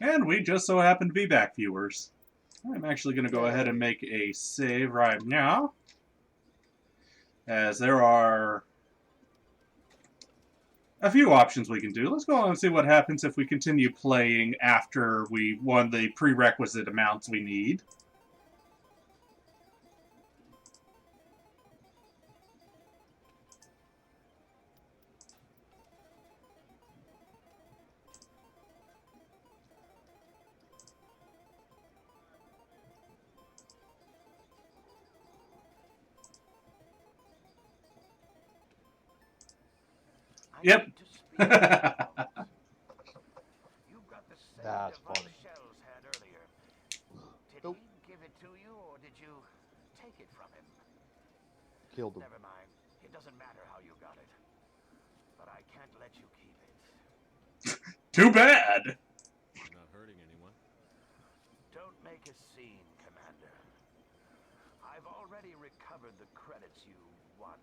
And we just so happen to be back, viewers. I'm actually going to go ahead and make a save right now, as there are a few options we can do. Let's go on and see what happens if we continue playing after we won the prerequisite amounts we need. Yep. That's funny. Did he give it to you, or did you take it from him? Killed him. Never mind. It doesn't matter how you got it. But I can't let you keep it. Too bad! You're not hurting anyone. Don't make a scene, Commander. I've already recovered the credits you won.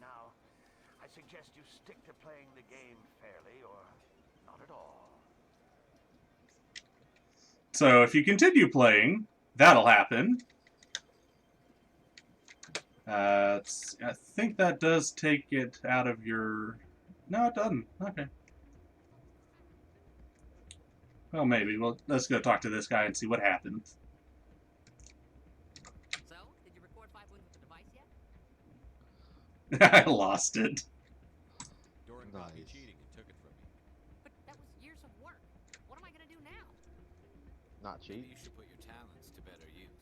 Now, I suggest you stick to playing the game fairly, or not at all. So if you continue playing, that'll happen. I think that does take it out of your... No, it doesn't. Okay. Well, maybe. Well, let's go talk to this guy and see what happens. So, did you record 5 wins with the device yet? I lost it. Doran caught me cheating and took it from me. But that was years of work. What am I gonna do now? Not Maybe cheap. you should put your talents to better use.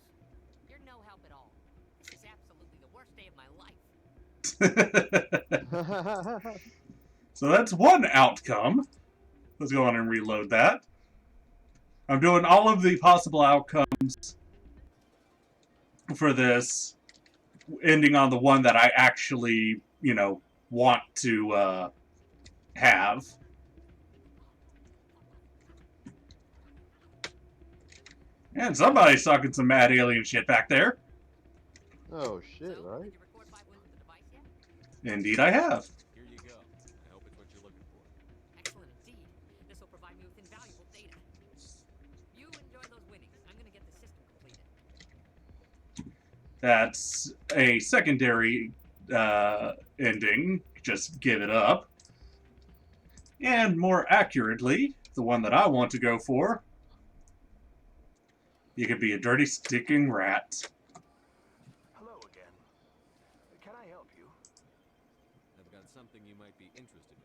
You're no help at all. This is absolutely the worst day of my life. So that's one outcome. Let's go on and reload that. I'm doing all of the possible outcomes for this, ending on the one that I actually, you know, want to have. And somebody's talking some mad alien shit back there. Oh shit, So, right? did you record 5 wins with the device yet? Indeed I have. Here you go. I hope it's what you're looking for. Excellent indeed. This will provide me with invaluable data. You enjoy those winnings. I'm gonna get the system completed. That's a secondary ending. Just give it up. And more accurately, the one that I want to go for, you could be a dirty, sticking rat. Hello again. Can I help you? I've got something you might be interested in.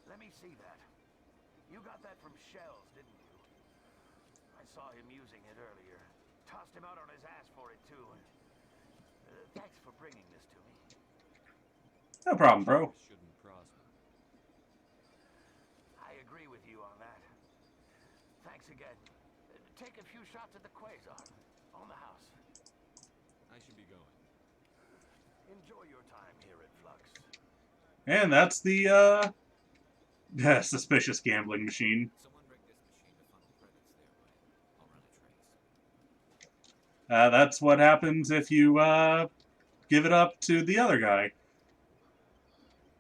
Let me see that. You got that from Shells, didn't you? I saw him using it earlier. Tossed him out on his ass for it, too. Thanks for bringing this to me. No problem, bro. This shouldn't prosper. I agree with you on that. Thanks again. Take a few shots at the quasar. On the house. I should be going. Enjoy your time here at Flux. And that's the suspicious gambling machine. Someone rigged this machine to funnel credits their way. I'll run a trace. That's what happens if you give it up to the other guy.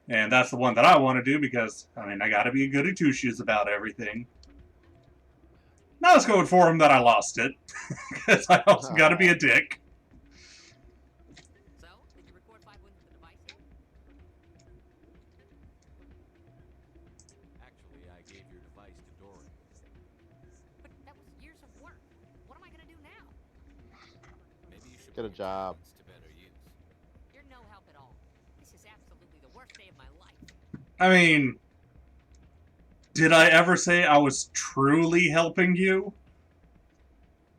And that's the one that I want to do because, I mean, I gotta be a goody two-shoes about everything. Now let's go for him that I lost it. Because I also gotta be a dick. So, did you record 5 wins with the device yet? Actually, I gave your device to Doran. But that was years of work. What am I gonna do now? Maybe you should Get a put your job. talents to better use. You're no help at all. This is absolutely the worst day of my life. I mean, did I ever say I was truly helping you?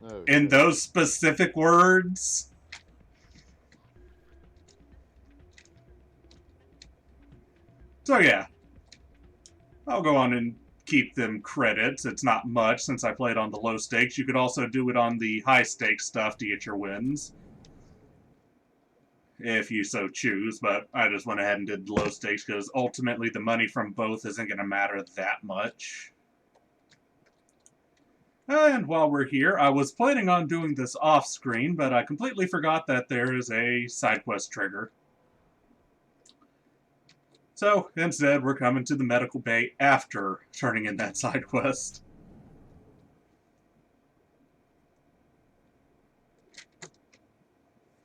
Oh, In shit. those specific words? So yeah. I'll go on and keep them credits. It's not much since I played on the low stakes. You could also do it on the high stakes stuff to get your wins, if you so choose, but I just went ahead and did low stakes because ultimately the money from both isn't going to matter that much. And while we're here, I was planning on doing this off screen, but I completely forgot that there is a side quest trigger. So, instead, we're coming to the medical bay after turning in that side quest.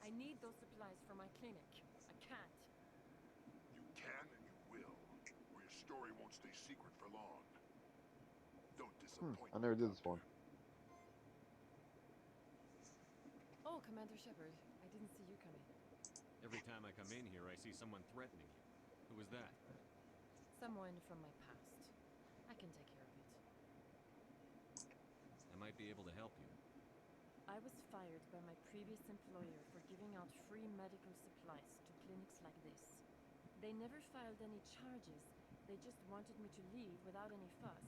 I need those supplies for my clinic. I can't. You can and you will, or your story won't stay secret for long. Don't disappoint I never me, did this one. Doctor. Oh, Commander Shepard, I didn't see you coming. Every time I come in here, I see someone threatening you. Who was that? Someone from my past. I can take care of it. I might be able to help you. I was fired by my previous employer for giving out free medical supplies to clinics like this. They never filed any charges. They just wanted me to leave without any fuss.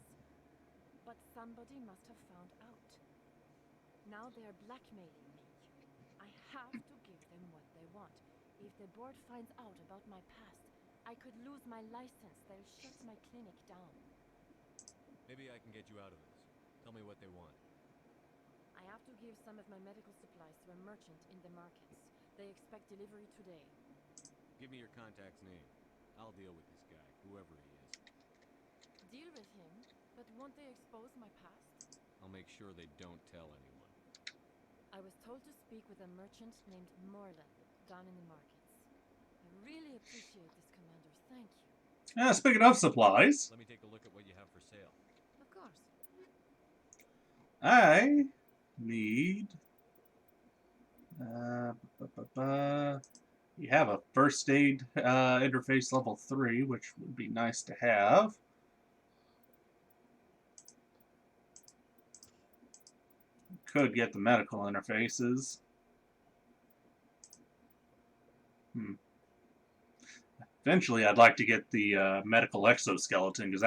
But somebody must have found out. Now they are blackmailing me. I have to give them what they want. If the board finds out about my past, I could lose my license. They'll shut my clinic down. Maybe I can get you out of this. Tell me what they want. I have to give some of my medical supplies to a merchant in the markets. They expect delivery today. Give me your contact's name. I'll deal with this guy, whoever he is. Deal with him, but won't they expose my past? I'll make sure they don't tell anyone. I was told to speak with a merchant named Morlan down in the markets. I really appreciate this, Commander. Thank you. Speaking of supplies, Let me take a look at what you have for sale. Of course. I need... You have a first aid interface level 3, which would be nice to have. Could get the medical interfaces. Eventually, I'd like to get the medical exoskeleton, because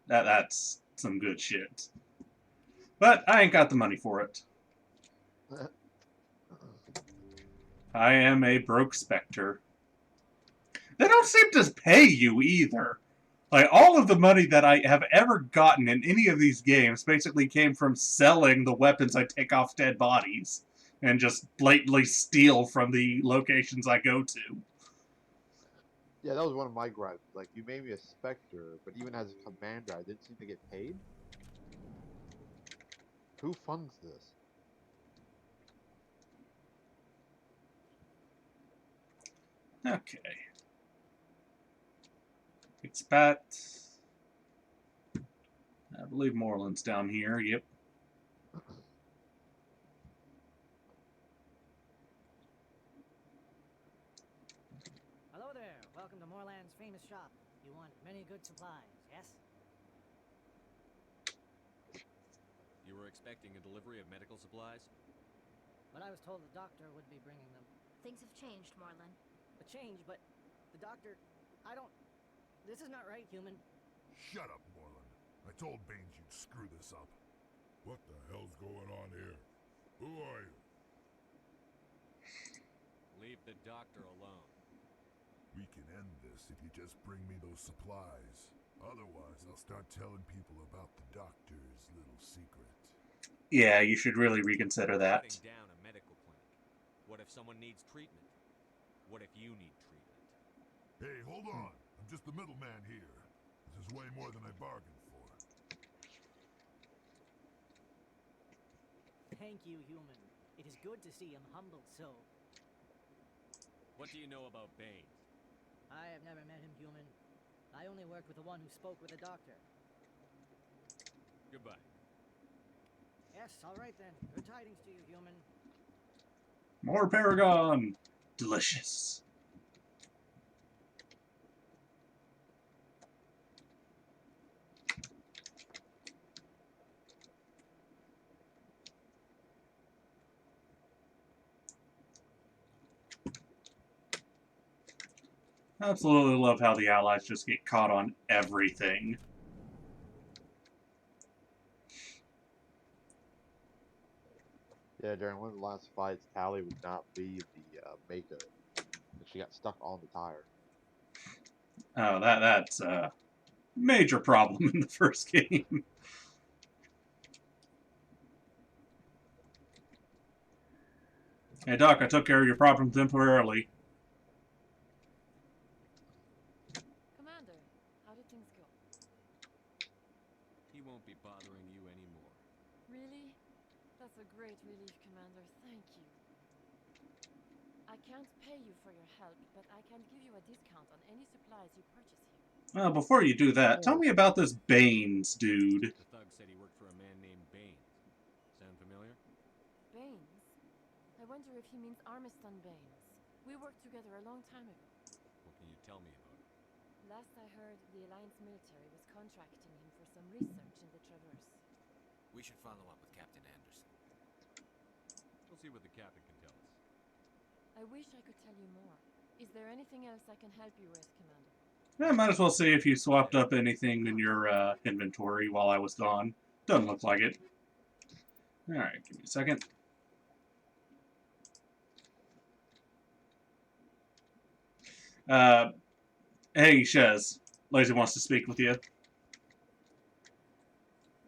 that's some good shit. But I ain't got the money for it. I am a broke specter. They don't seem to pay you either. Like, all of the money that I have ever gotten in any of these games basically came from selling the weapons I take off dead bodies and just blatantly steal from the locations I go to. Yeah, that was one of my gripes. Like, you made me a Spectre, but even as a commander, I didn't seem to get paid? Who funds this? Okay. Expat. I believe Moreland's down here. Yep. Hello there. Welcome to Moorland's famous shop. You want many good supplies, yes? You were expecting a delivery of medical supplies? But I was told the doctor would be bringing them. Things have changed, Marlin. A change, but the doctor... I don't... This is not right, human. Shut up, Moreland. I told Baines you'd screw this up. What the hell's going on here? Who are you? Leave the doctor alone. We can end this if you just bring me those supplies. Otherwise, I'll start telling people about the doctor's little secret. Yeah, you should really reconsider that. Shutting down a medical clinic. What if someone needs treatment? What if you need treatment? Hey, hold on. I'm just the middleman here. This is way more than I bargained for. Thank you, human. It is good to see him humbled so. What do you know about Baines? I have never met him, human. I only worked with the one who spoke with the doctor. Goodbye. Yes, all right then. Good tidings to you, human. More Paragon! Delicious. I absolutely love how the Allies just get caught on everything. Yeah, during one of the last fights, Tally would not leave the makeup. And she got stuck on the tire. Oh, that's a major problem in the first game. Hey, Doc, I took care of your problem temporarily. won't be bothering you anymore. Really? That's a great relief, Commander. Thank you. I can't pay you for your help, but I can give you a discount on any supplies you purchase here. Well, before you do that, tell me about this Baines dude. The thug said he worked for a man named Baines. Sound familiar? Baines? I wonder if he means Armiston Baines. We worked together a long time ago. What can you tell me about it? Last I heard, the Alliance military was contracting him for some research in the Traverse. We should follow up with Captain Anderson. We'll see what the captain can tell us. I wish I could tell you more. Is there anything else I can help you with, Commander? Yeah, might as well see if you swapped up anything in your inventory while I was gone. Doesn't look like it. Alright, give me a second. Hey, Shez. Lazy wants to speak with you.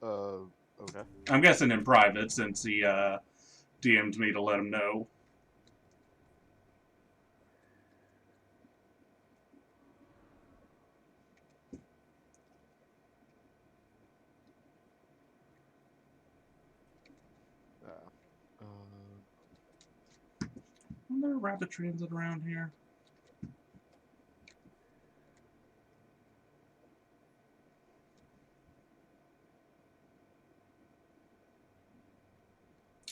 Okay. I'm guessing in private, since he DM'd me to let him know. Are there rapid transit around here?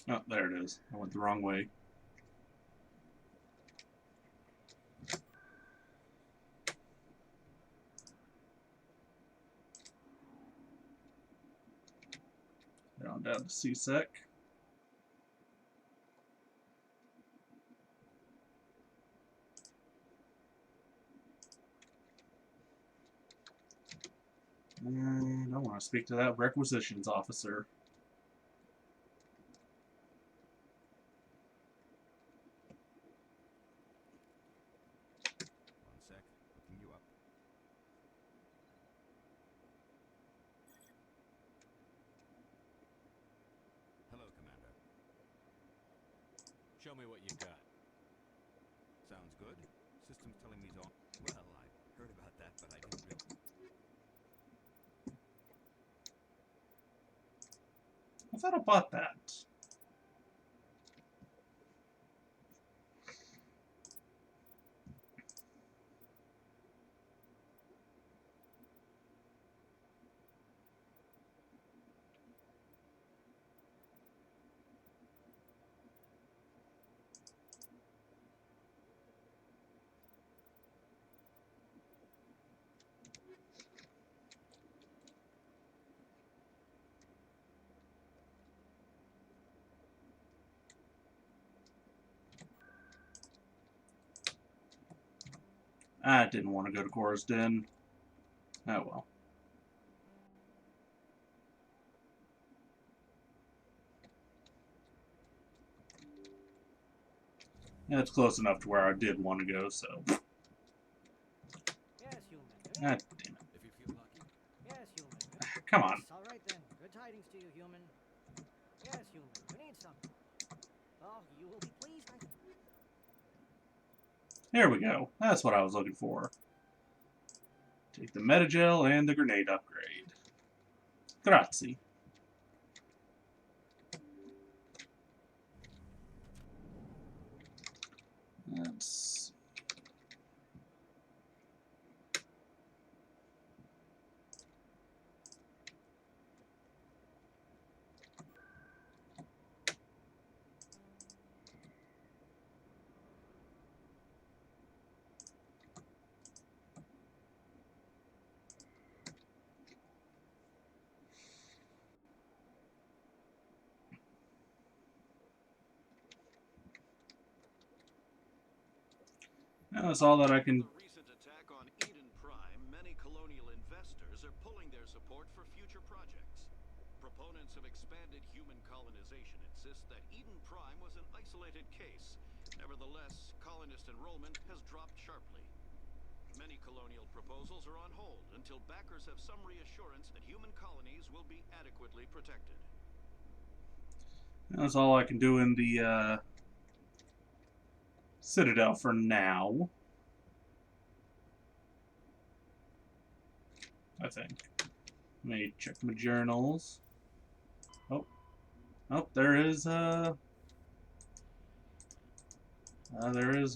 Oh, there it is. I went the wrong way. Head on down to CSEC. And I want to speak to that requisitions officer. One sec. Looking you up. Hello, Commander. Show me what you got. Sounds good. System's telling me to... Well, I heard about that, but I didn't really... I thought I bought that. I didn't want to go to Gore's Den. Oh well. Yeah, it's close enough to where I did want to go, so. Yes, human. Ah, damn it. If you feel lucky. Yes, human. Come on. Yes, all right then. Good tidings to you, human. Yes, human. You need something. Oh, you will be pleased. There we go. That's what I was looking for. Take the Metagel and the grenade upgrade. Grazie. Let's... That's all that I can... The recent attack on Eden Prime, many colonial investors are pulling their support for future projects. Proponents of expanded human colonization insist that Eden Prime was an isolated case. Nevertheless, colonist enrollment has dropped sharply. Many colonial proposals are on hold until backers have some reassurance that human colonies will be adequately protected. That's all I can do in the, Citadel for now. I think. Let me check my journals. Oh, there is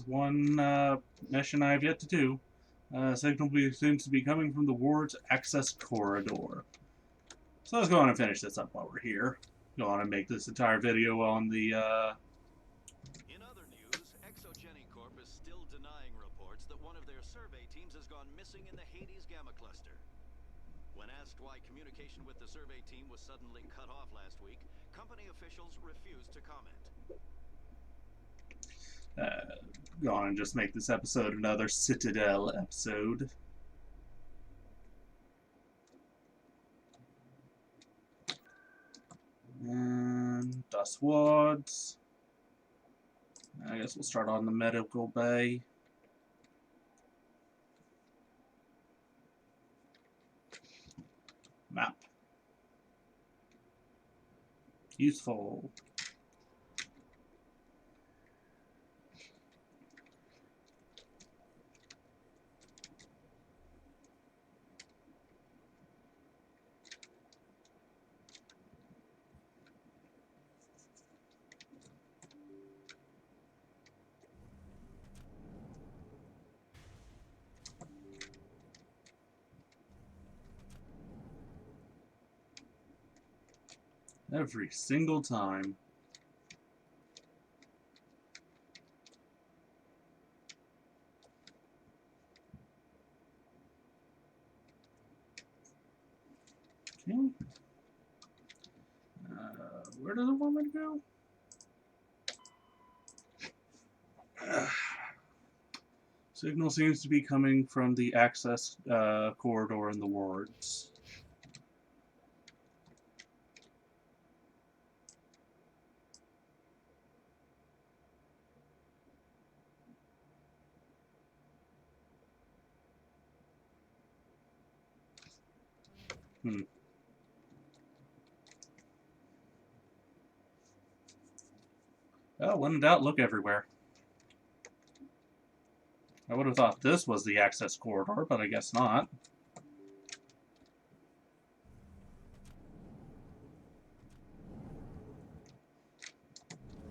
one mission I have yet to do. Signal seems to be coming from the ward's access corridor. So let's go on and finish this up while we're here. Go on and make this entire video on the In other news, Exogeny Corp is still denying reports that one of their survey teams has gone missing in the Hades Gamma Cluster. When asked why communication with the survey team was suddenly cut off last week, company officials refused to comment. go on and just make this episode another Citadel episode. And Das Wards. I guess we'll start on the medical bay. Map. Useful. Every single time. Okay. Where does it want me to go? Signal seems to be coming from the access corridor in the wards. Well, when in doubt, look everywhere. I would have thought this was the access corridor, but I guess not.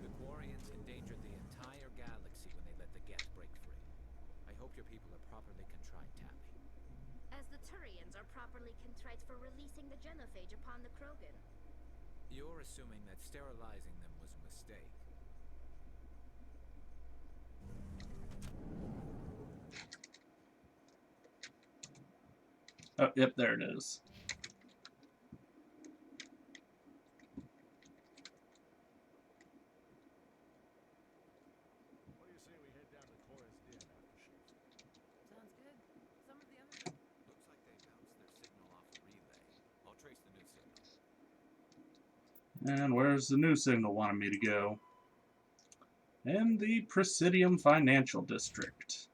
The Quarians endangered the entire galaxy when they let the Geth break free. I hope your people are properly contrite, Tappy. As the Turians are properly contrite for releasing the genophage upon the Krogan. You're assuming that sterilizing them was a mistake. Oh, yep, there it is. What do you say we head down to Cora's Den after shift? Sounds good. Some of the others are... Looks like they bounced their signal off the relay. I'll trace the new signal. And where's the new signal wanting me to go? In the Presidium Financial District.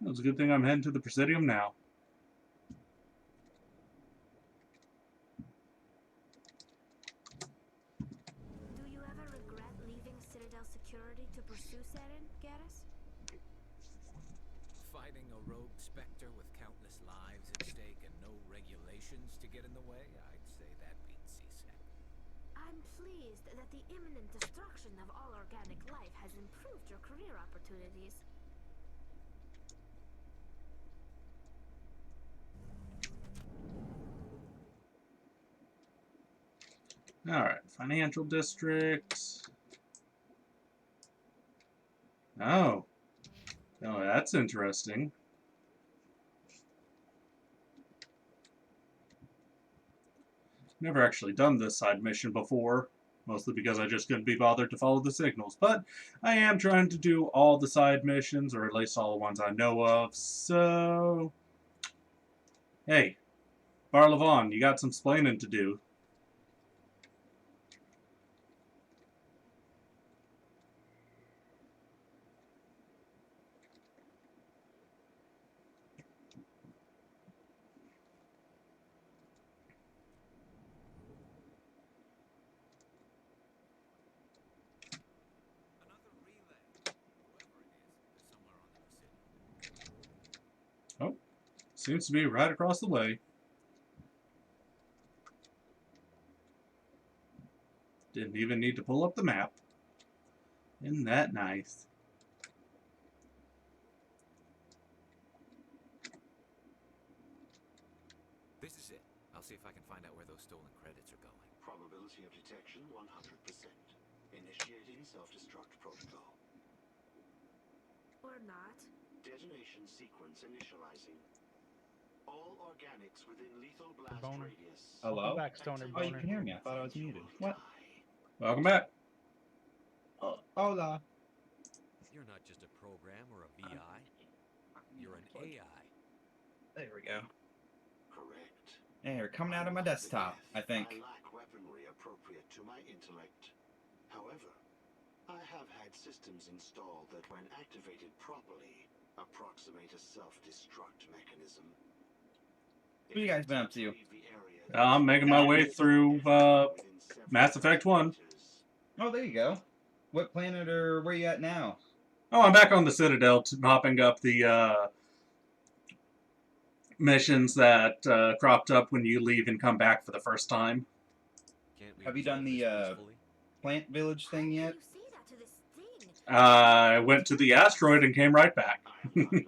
It's a good thing I'm heading to the Presidium now. Do you ever regret leaving Citadel security to pursue Saren, Garrus? Fighting a rogue specter with countless lives at stake and no regulations to get in the way? I'd say that beats C-Sec. I'm pleased that the imminent destruction of all organic life has improved your career opportunities. Alright, Financial District. Oh. Oh, that's interesting. Never actually done this side mission before, mostly because I just couldn't be bothered to follow the signals, but I am trying to do all the side missions, or at least all the ones I know of, so... Hey, Barlavon, you got some splaining to do. Another relay. Whoever it is somewhere on the Presidium. Oh, seems to be right across the way. Didn't even need to pull up the map. Isn't that nice? This is it. I'll see if I can find out where those stolen credits are going. Probability of detection 100%. Initiating self-destruct protocol. Or not. Detonation sequence initializing. All organics within lethal blast Boner. radius. Hello? Back, Stoner Oh, you Boner. can hear me. I thought I was muted. What? Welcome back. Oh, hola. You're not just a program or a VI. You're an AI. There we go. Correct. And you're coming out of my desktop, I think. I lack weaponry appropriate to my intellect. However, I have had systems installed that, when activated properly, approximate a self-destruct mechanism. What you guys been up to? I'm making my way through Mass Effect 1. Oh, there you go. What planet or where you at now? Oh, I'm back on the Citadel, mopping up the missions that cropped up when you leave and come back for the first time. Have you done the plant village thing yet? I went to the asteroid and came right back. Okay.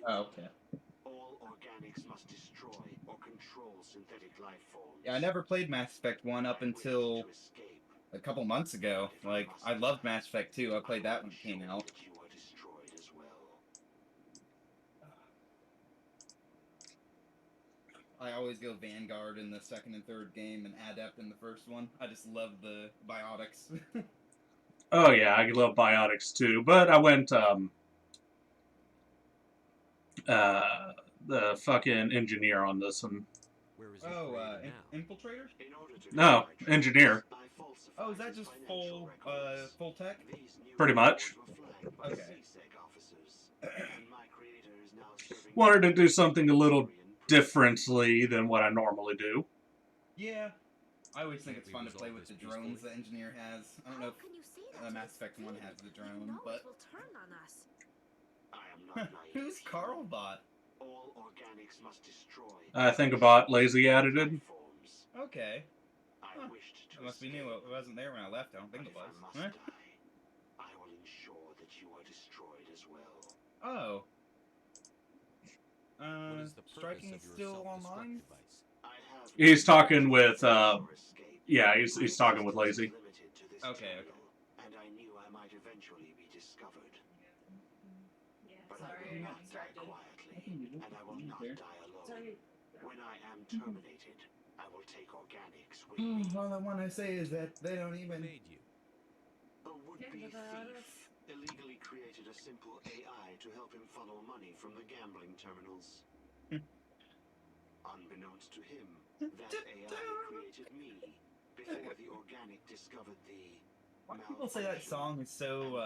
Oh, okay. All organics must destroy or control synthetic life forms. Yeah, I never played Mass Effect 1 up until a couple months ago. Like, I loved Mass Effect 2. I played that when it came out. I always go Vanguard in the second and third game and Adept in the first one. I just love the biotics. Oh yeah, I love biotics too, but I went the fucking engineer on this one. Oh, infiltrator? No, engineer. Oh, is that just full tech? Pretty much. Okay. Wanted to do something a little differently than what I normally do. Yeah. I always think it's fun to play with the drones the engineer has. I don't know if Mass Effect 1 has the drone, but... Who's Carlbot? I think about Lazy added it. Okay. Huh. It must be new. It wasn't there when I left. I don't think it was. Huh? I will ensure that you are destroyed as well. Oh. Striking is still online? He's talking with, yeah, he's talking with Lazy. Okay. And I knew I might eventually be discovered. But I Sorry, will I got not die distracted. quietly, and I will not die alone. When I am terminated, I will take organics with me. All I want to say is that they don't even... A would-be thief illegally created a simple AI to help him funnel money from the gambling terminals. Unbeknownst to him, that AI created me before the organic discovered the... Why do people say that song is so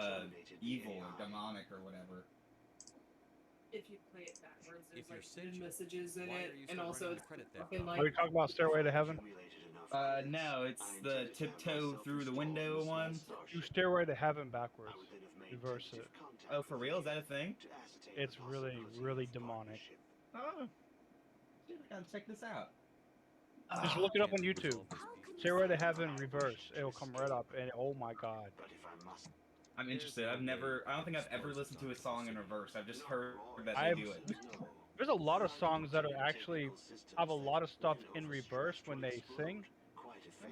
evil or demonic or whatever? If you play it backwards, there's If you're like Sitchin, messages in why it, are you and still also running it's the credit there, fucking pal? like. Are we talking about Stairway to Heaven? No, it's the tiptoe through the window one. Do Stairway to Heaven backwards. Reverse it. Oh, for real? Is that a thing? It's really, really demonic. Oh. Dude, I gotta check this out. Just look it up on YouTube. Stairway to Heaven reverse. It'll come right up, and oh my god. I'm interested. I don't think I've ever listened to a song in reverse. I've just heard that they do it. There's a lot of songs that are actually have a lot of stuff in reverse when they sing.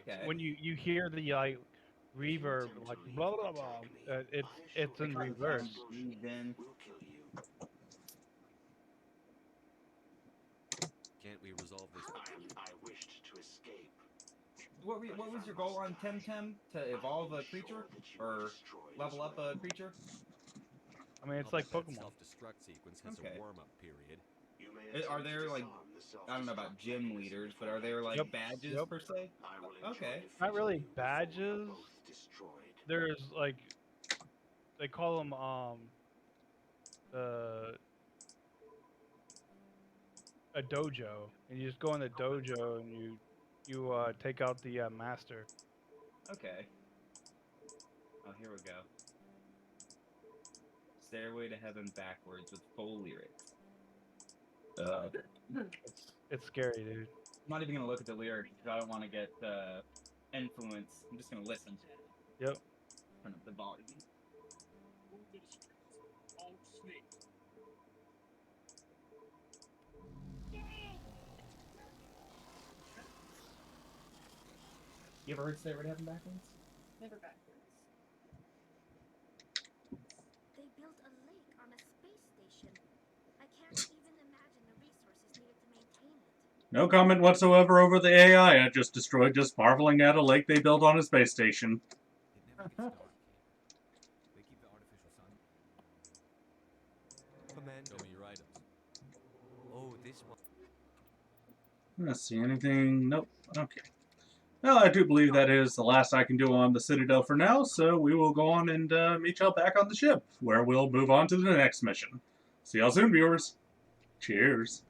Okay. When you hear the like reverb, like blah blah blah, it's in reverse. Then. Can't we resolve this? I wished to escape. What was your goal on Temtem? To evolve a creature? Or level up a creature? I mean, it's like Pokemon. Self-destruct sequence has Okay. a warm-up period. Are there like, I don't know about gym leaders, but are there like badges per se? Okay. Not really badges. There's like, they call them a dojo, and you just go in the dojo and you take out the master. Okay. Oh, here we go. Stairway to Heaven backwards with full lyrics. It's scary, dude. I'm not even gonna look at the lyrics because I don't want to get influence. I'm just gonna listen. Yep. Turn up the volume. You ever heard slavery happen backwards? Never backwards. They built a lake on a space station. I can't even imagine the resources needed to maintain it. No comment whatsoever over the AI I just destroyed, just marveling at a lake they built on a space station. It never gets dark here. They keep the artificial sun. Command. Show me your items. Oh, this one. Let's see, anything? Nope. Okay. Well, I do believe that is the last I can do on the Citadel for now, so we will go on and meet y'all back on the ship, where we'll move on to the next mission. See y'all soon, viewers. Cheers.